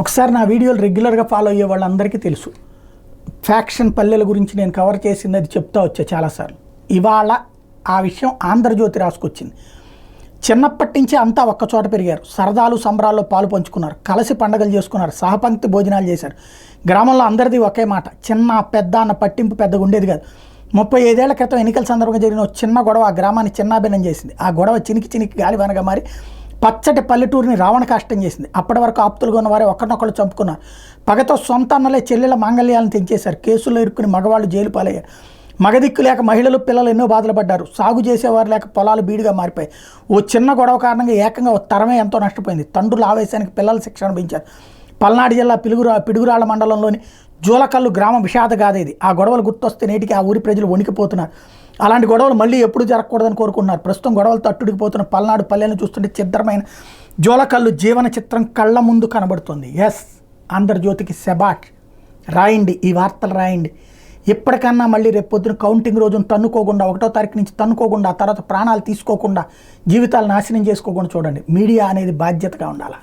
ఒకసారి నా వీడియోలు రెగ్యులర్గా ఫాలో అయ్యే వాళ్ళందరికీ తెలుసు. ఫ్యాక్షన్ పల్లెల గురించి నేను కవర్ చేసింది అది చెప్తా వచ్చా చాలాసార్లు. ఇవాళ ఆ విషయం ఆంధ్రజ్యోతి రాసుకొచ్చింది. చిన్నప్పటి నుంచి అంతా ఒక్కచోట పెరిగారు, సరదాలు సంబరాల్లో పాలు పంచుకున్నారు, కలిసి పండగలు చేసుకున్నారు, సహపంక్తి భోజనాలు చేశారు. గ్రామంలో అందరిది ఒకే మాట, చిన్న పెద్ద అన్న పట్టింపు పెద్దగా ఉండేది కాదు. 35 ఏళ్ల క్రితం ఎన్నికల సందర్భంగా జరిగిన ఒక చిన్న గొడవ ఆ గ్రామాన్ని చిన్నాభిన్నం చేసింది. ఆ గొడవ చినికి గాలివానగా మారి పచ్చటి పల్లెటూరిని రావణ కాష్టం చేసింది. అప్పటి వరకు ఆప్తులుగా ఉన్నవారే ఒకరినొకరు చంపుకున్నారు. పగతో సొంత అన్నలే చెల్లెల మాంగళ్యాలను తెంచేశారు. కేసుల్లో ఇరుక్కుని మగవాళ్ళు జైలు పాలయ్యారు. మగదిక్కు లేక మహిళలు పిల్లలు ఎన్నో బాధలు పడ్డారు. సాగు చేసేవారు లేక పొలాలు బీడుగా మారిపోయాయి. ఓ చిన్న గొడవ కారణంగా ఏకంగా ఓ తరమే ఎంతో నష్టపోయింది. తండ్రుల ఆవేశానికి పిల్లల శిక్షణ పెంచారు. పల్నాడు జిల్లా పిడుగురాళ్ల మండలంలోని జూలకల్లు గ్రామం విషాదగాథ ఇది. ఆ గొడవలు గుర్తొస్తే నేటికి ఆ ఊరి ప్రజలు వణికిపోతున్నారు. అలాంటి గొడవలు మళ్ళీ ఎప్పుడు జరగకూడదని కోరుకుంటున్నారు. ప్రస్తుతం గొడవలతో అట్టుడికిపోతున్న పల్నాడు పల్లెలను చూస్తుంటే చిత్రమైన జూలకల్లు జీవన చిత్రం కళ్ళ ముందు కనబడుతుంది. ఎస్, ఆంధ్రజ్యోతికి శబాష్. రాయండి, ఈ వార్తలు రాయండి. ఎప్పటికన్నా మళ్ళీ రేపు పొద్దున కౌంటింగ్ రోజున తన్నుకోకుండా, 1వ తారీఖు నుంచి తన్నుకోకుండా, తర్వాత ప్రాణాలు తీసుకోకుండా, జీవితాలు నాశనం చేసుకోకుండా చూడండి. మీడియా అనేది బాధ్యతగా ఉండాలి.